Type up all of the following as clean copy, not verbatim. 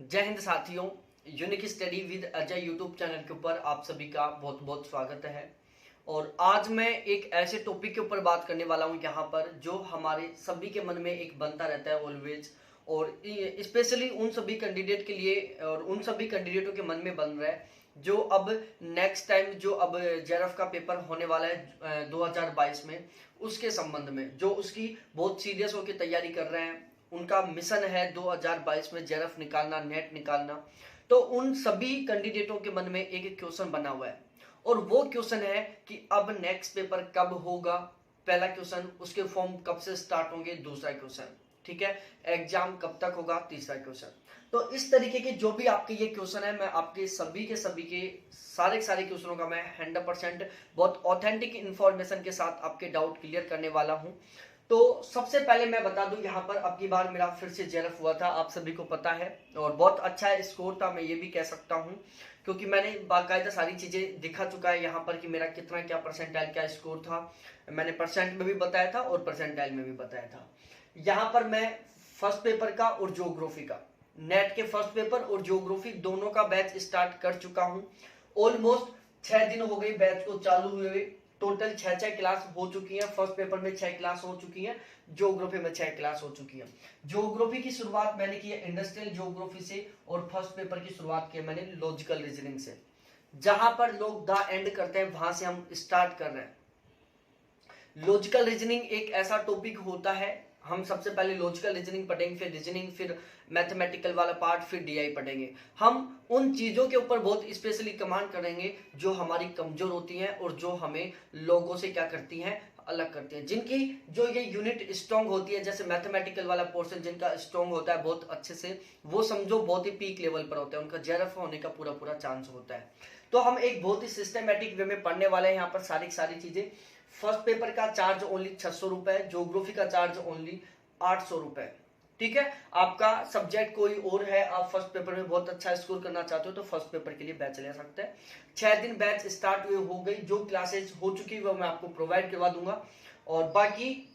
जय हिंद साथियों। Unique study with Ajay YouTube channel के ऊपर आप सभी का बहुत बहुत स्वागत है। और आज मैं एक ऐसे टॉपिक के ऊपर बात करने वाला हूं यहाँ पर जो हमारे सभी के मन में एक बनता रहता है ऑलवेज, और स्पेशली उन सभी कैंडिडेट के लिए और उन सभी कैंडिडेटों के मन में बन रहा है जो अब नेक्स्ट टाइम जो अब जेआरएफ का पेपर होने वाला है 2022 में, उसके संबंध में जो उसकी बहुत सीरियस होकर तैयारी कर रहे हैं। उनका मिशन है 2022 में जेआरएफ निकालना, नेट निकालना। तो उन सभी कैंडिडेटों के मन में एक क्वेश्चन बना हुआ है, और वो क्वेश्चन है कि अब नेक्स्ट पेपर कब होगा। पहला क्वेश्चन, उसके फॉर्म कब से स्टार्ट होंगे, दूसरा क्वेश्चन, ठीक है, एग्जाम कब तक होगा, तीसरा क्वेश्चन। तो इस तरीके के जो भी आपके ये क्वेश्चन है, मैं आपके सभी के सारे क्वेश्चनों का मैं 100% बहुत ऑथेंटिक इंफॉर्मेशन के साथ आपके डाउट क्लियर करने वाला हूं। तो सबसे पहले मैं बता दूं, यहाँ पर अब की बार मेरा फिर से जेआरएफ हुआ था, आप सभी को पता है, और बहुत अच्छा स्कोर था, मैं ये भी कह सकता हूँ, क्योंकि मैंने बाकायदा सारी चीजें दिखा चुका है यहाँ पर कि मेरा कितना क्या परसेंटाइल क्या स्कोर था। मैंने परसेंट में भी बताया था और परसेंटाइल में भी बताया था। यहाँ पर मैं फर्स्ट पेपर का और ज्योग्राफी का, नेट के फर्स्ट पेपर और ज्योग्राफी दोनों का बैच स्टार्ट कर चुका हूँ। ऑलमोस्ट 6 दिन हो गए बैच को चालू हुए। टोटल 6 क्लास हो चुकी हैं। फर्स्ट पेपर में 6 क्लास हो चुकी हैं, ज्योग्राफी में 6 क्लास हो चुकी है। ज्योग्राफी की शुरुआत मैंने की है इंडस्ट्रियल ज्योग्राफी से, और फर्स्ट पेपर की शुरुआत की है मैंने लॉजिकल रीजनिंग से। जहां पर लोग द एंड करते हैं वहां से हम स्टार्ट कर रहे हैं। लॉजिकल रीजनिंग एक ऐसा टॉपिक होता है, हम सबसे पहले लॉजिकल रीजनिंग पढ़ेंगे, फिर रीजनिंग, फिर मैथमेटिकल वाला पार्ट, फिर डीआई पढ़ेंगे। हम उन चीजों के ऊपर बहुत स्पेशली कमांड करेंगे जो हमारी कमजोर होती हैं और जो हमें लोगों से क्या करती हैं, अलग करती हैं, जिनकी जो ये यूनिट स्ट्रॉन्ग होती है। जैसे मैथमेटिकल वाला पोर्शन जिनका स्ट्रॉन्ग होता है बहुत अच्छे से, वो समझो बहुत ही पीक लेवल पर होता है, उनका जेआरएफ होने का पूरा पूरा चांस होता है। तो हम एक बहुत ही सिस्टमेटिक वे में पढ़ने वाले हैं यहाँ पर सारी चीजें। फर्स्ट पेपर का चार्ज ओनली 600 रुपए, ज्योग्राफी का चार्ज ओनली 800 रुपए, ठीक है। आपका सब्जेक्ट कोई और है, आप फर्स्ट पेपर में बहुत अच्छा स्कोर करना चाहते हो तो फर्स्ट पेपर के लिए बैच ले सकते हैं। 6 दिन बैच स्टार्ट हुए हो गई, जो क्लासेस हो चुकी है वो मैं आपको प्रोवाइड करवा दूंगा, और बाकी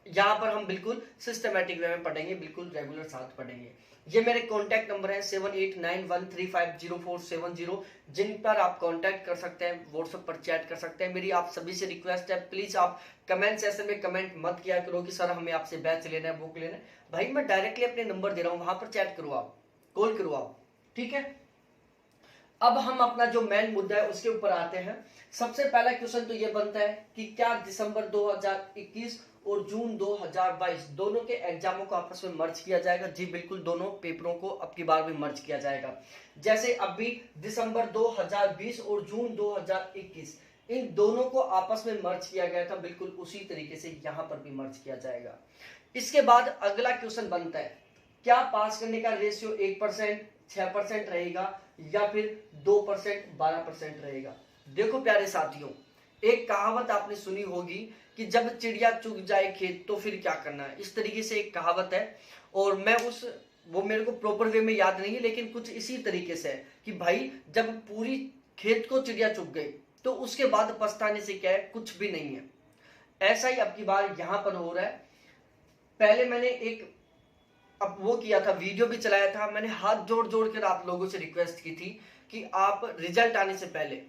यहाँ पर हम बिल्कुल सिस्टमेटिक वे में पढ़ेंगे, बिल्कुल रेगुलर साथ पढ़ेंगे। ये मेरे कॉन्टैक्ट नंबर है 7891350470, जिन पर आप कांटेक्ट कर सकते हैं, व्हाट्सएप पर चैट कर सकते हैं। मेरी आप सभी से रिक्वेस्ट है, प्लीज आप कमेंट सेक्शन में कमेंट मत किया करो कि सर हमें आपसे बैच लेना है, बुक लेना है। भाई मैं डायरेक्टली अपने नंबर दे रहा हूँ, वहां पर चैट करो, आप कॉल करो आप, ठीक है। अब हम अपना जो मेन मुद्दा है उसके ऊपर आते हैं। सबसे पहला क्वेश्चन तो ये बनता है कि क्या दिसंबर 2021 और जून 2022 दोनों के एग्जामों को आपस में मर्ज किया जाएगा? जी बिल्कुल, दोनों पेपरों को अब की बार भी मर्ज किया जाएगा। जैसे अभी दिसंबर 2020 और जून 2021 इन दोनों को आपस में मर्ज किया गया था, बिल्कुल उसी तरीके से यहां पर भी मर्ज किया जाएगा। इसके बाद अगला क्वेश्चन बनता है, क्या पास करने का रेशियो 1% 6% रहेगा या फिर 2% 12% रहेगा? देखो प्यारे साथियों, एक कहावत आपने सुनी होगी कि जब चिड़िया चुग जाए खेत तो फिर क्या करना है, इस तरीके से एक कहावत है। और मैं वो मेरे को प्रॉपर वे में याद नहीं है, लेकिन कुछ इसी तरीके से है कि भाई जब पूरी खेत को चिड़िया चुग गई तो उसके बाद पछताने से क्या है, कुछ भी नहीं है। ऐसा ही अब की बार यहां पर हो रहा है। पहले मैंने एक अब वो किया था, वीडियो भी चलाया था, मैंने हाथ जोड़ जोड़ कर आप लोगों से रिक्वेस्ट की थी कि आप रिजल्ट आने से पहले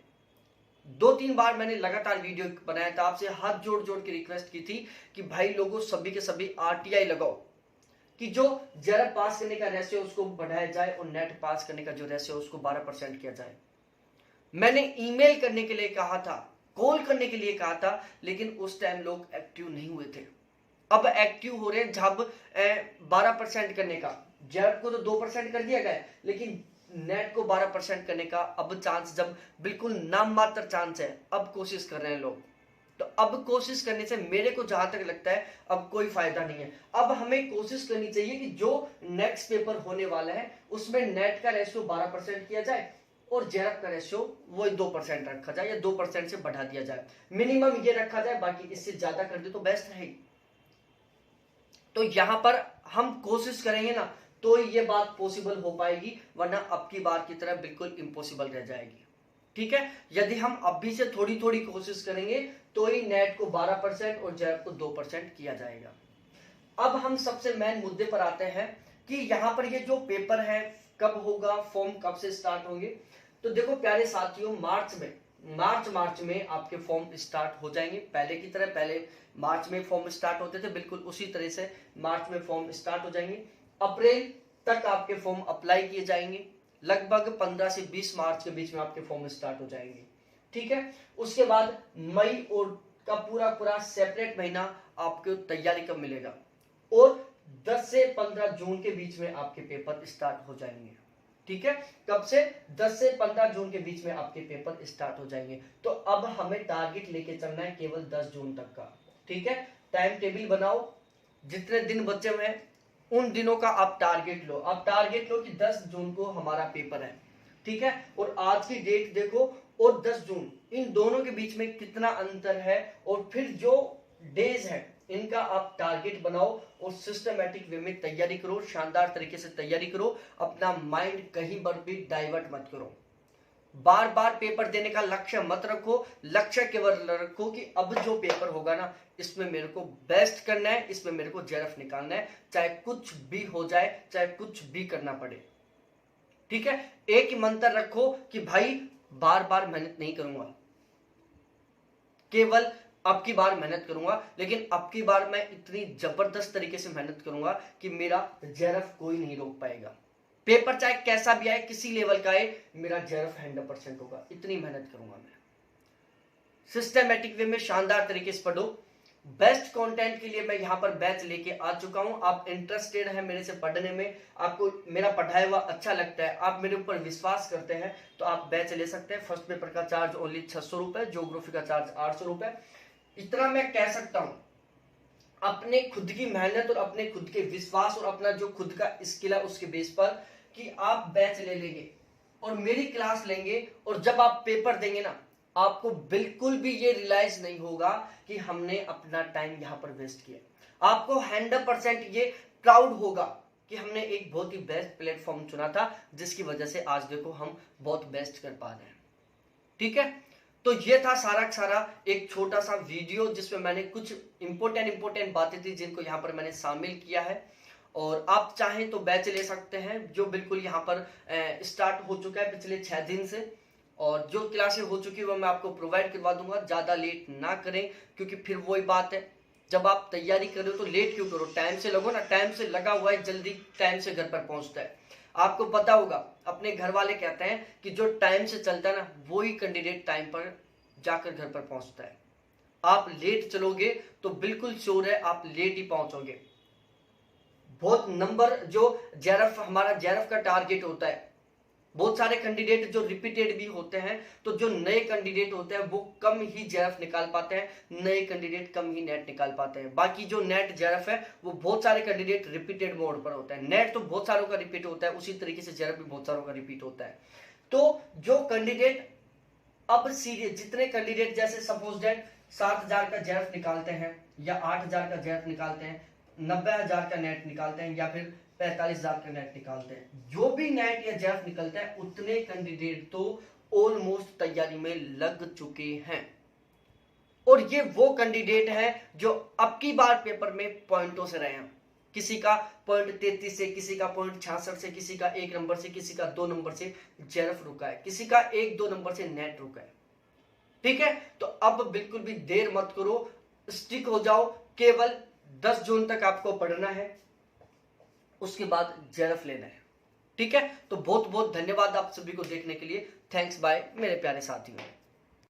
2-3 बार मैंने लगातार वीडियो बनाया था, आपसे हाथ जोड़ जोड़ के रिक्वेस्ट की थी कि भाई लोगों सभी के सभी आरटीआई लगाओ, कि जो जेआरएफ पास करने का रेशियो उसको बढ़ाया जाए और नेट पास करने का जो रेशियो उसको 12% किया जाए। मैंने ईमेल करने के लिए कहा था, कॉल करने के लिए कहा था, लेकिन उस टाइम लोग एक्टिव नहीं हुए थे। अब एक्टिव हो रहे हैं। जब 12% करने का, जेआरएफ को तो 2% कर दिया गया, लेकिन नेट को 12% करने का अब चांस, जब बिल्कुल नाम मात्र चांस है, अब कोशिश कर रहे हैं लोग। तो अब कोशिश करने से मेरे को जहां तक लगता है अब कोई फायदा नहीं है। अब हमें कोशिश करनी चाहिए कि जो नेक्स्ट पेपर होने वाला है उसमें नेट का रेशियो 12% किया जाए और जेआरएफ का रेशियो वो 2% रखा जाए, या 2% से बढ़ा दिया जाए, मिनिमम ये रखा जाए, बाकी इससे ज्यादा कर दे तो बेस्ट रहेगी। तो यहां पर हम कोशिश करेंगे ना तो ये बात पॉसिबल हो पाएगी, वरना अब की बार की तरह बिल्कुल इम्पॉसिबल रह जाएगी, ठीक है। यदि हम अभी से थोड़ी थोड़ी कोशिश करेंगे तो ही नेट को 12% और जेआरएफ को 2% किया जाएगा। अब हम सबसे मेन मुद्दे पर आते हैं कि यहाँ पर ये जो पेपर है कब होगा, फॉर्म कब से स्टार्ट होंगे। तो देखो प्यारे साथियों, मार्च में आपके फॉर्म स्टार्ट हो जाएंगे। पहले की तरह, पहले मार्च में फॉर्म स्टार्ट होते थे, बिल्कुल उसी तरह से मार्च में फॉर्म स्टार्ट हो जाएंगे। अप्रैल तक आपके फॉर्म अप्लाई किए जाएंगे। लगभग 15 से 20 मार्च के बीच में आपके फॉर्म स्टार्ट हो जाएंगे। ठीक है, उसके बाद मई और का पूरा सेपरेट महीना आपको तैयारी का मिलेगा और 10 से 15 जून के बीच में आपके पेपर स्टार्ट हो जाएंगे। ठीक है, कब से? 10 से 15 जून के बीच में आपके पेपर स्टार्ट हो जाएंगे। तो अब हमें टारगेट लेके चलना है केवल 10 जून तक का। ठीक है, टाइम टेबल बनाओ, जितने दिन बचे हुए हैं उन दिनों का आप टारगेट लो। आप टारगेट लो कि 10 जून को हमारा पेपर है। ठीक है, और आज की डेट देखो और 10 जून, इन दोनों के बीच में कितना अंतर है, और फिर जो डेज है इनका आप टारगेट बनाओ और सिस्टमैटिक वे में तैयारी करो, शानदार तरीके से तैयारी करो। अपना माइंड कहीं पर भी डाइवर्ट मत करो। बार बार पेपर देने का लक्ष्य मत रखो, लक्ष्य केवल रखो कि अब जो पेपर होगा ना, इसमें मेरे को बेस्ट करना है, इसमें मेरे को जेआरएफ निकालना है, चाहे कुछ भी हो जाए, चाहे कुछ भी करना पड़े। ठीक है, एक ही मंत्र रखो कि भाई बार बार मेहनत नहीं करूंगा, केवल अब की बार मेहनत करूंगा, लेकिन अब की बार मैं इतनी जबरदस्त तरीके से मेहनत करूंगा कि मेरा जेआरएफ कोई नहीं रोक पाएगा। पेपर चाहे कैसा भी आए, किसी लेवल का आए, मेरा जेआरएफ 100% होगा। इतनी मेहनत करूंगा मैं। सिस्टमैटिक वे में शानदार तरीके से पढ़ो। बेस्ट कंटेंट के लिए मैं यहाँ पर बैच लेके आ चुका हूं। आप इंटरेस्टेड हैं मेरे से पढ़ने में, आपको मेरा पढ़ाया हुआ अच्छा लगता है, आप मेरे ऊपर विश्वास करते हैं, तो आप बैच ले सकते हैं। फर्स्ट पेपर का चार्ज ओनली 600 रुपए, ज्योग्राफी का चार्ज 800 रुपए। इतना मैं कह सकता हूं, अपने खुद की मेहनत और अपने खुद के विश्वास और अपना जो खुद का स्किल है उसके बेस पर, कि आप बैच ले लेंगे और मेरी क्लास लेंगे, और जब आप पेपर देंगे ना, आपको बिल्कुल भी ये रियलाइज नहीं होगा कि हमने अपना टाइम यहां पर वेस्ट किया। आपको 100% ये प्राउड होगा कि हमने एक बहुत ही बेस्ट प्लेटफॉर्म चुना था, जिसकी वजह से आज देखो हम बहुत बेस्ट कर पा रहे हैं। ठीक है, तो ये था सारा एक छोटा सा वीडियो, जिसमें मैंने कुछ इंपॉर्टेंट बातें थी जिनको यहाँ पर मैंने शामिल किया है। और आप चाहें तो बैच ले सकते हैं, जो बिल्कुल यहाँ पर स्टार्ट हो चुका है पिछले 6 दिन से, और जो क्लासें हो चुकी है वो मैं आपको प्रोवाइड करवा दूंगा। ज्यादा लेट ना करें, क्योंकि फिर वही बात है, जब आप तैयारी करो तो लेट क्यों करो, टाइम से लगो ना। टाइम से लगा हुआ है, जल्दी टाइम से घर पर पहुंचता है। आपको पता होगा, अपने घर वाले कहते हैं कि जो टाइम से चलता है ना, वही कैंडिडेट टाइम पर जाकर घर पर पहुंचता है। आप लेट चलोगे तो बिल्कुल श्योर है आप लेट ही पहुंचोगे। बहुत नंबर जो जेआरएफ, हमारा जेआरएफ का टारगेट होता है, बहुत सारे कैंडिडेट जो रिपीटेड भी होते हैं, तो जो नए कैंडिडेट होते हैं वो कम ही जेआरएफ निकाल पाते हैं, नए कैंडिडेट कम ही नेट निकाल पाते हैं। बाकी जो नेट जेआरएफ है वो बहुत सारे कैंडिडेट रिपीटेड मोड पर होता है। नेट तो बहुत सारों का रिपीट होता है, उसी तरीके से जेआरएफ भी बहुत सारों का रिपीट होता है। तो जो कैंडिडेट अब सीरियस, जितने कैंडिडेट जैसे सपोज दैट 7,000 का जेआरएफ निकालते हैं, या 8,000 का जेआरएफ निकालते हैं, 90,000 का नेट निकालते हैं, या फिर 45,000 का नेट निकालते हैं, जो भी नेट या जेआरएफ निकलता है, उतने कैंडिडेट तो ऑलमोस्ट तैयारी में लग चुके हैं। और ये वो कैंडिडेट हैं जो अब की बार पेपर में पॉइंटों से रहे हैं। किसी का पॉइंट 33 से, किसी का पॉइंट 66 से, किसी का 1 नंबर से, किसी का 2 नंबर से जेआरएफ रुका है, किसी का 1-2 नंबर से नेट रुका है। ठीक है, तो अब बिल्कुल भी देर मत करो, स्टिक हो जाओ। केवल 10 जून तक आपको पढ़ना है, उसके बाद जेआरएफ लेना है। ठीक है, तो बहुत बहुत धन्यवाद आप सभी को देखने के लिए। थैंक्स, बाय मेरे प्यारे साथियों।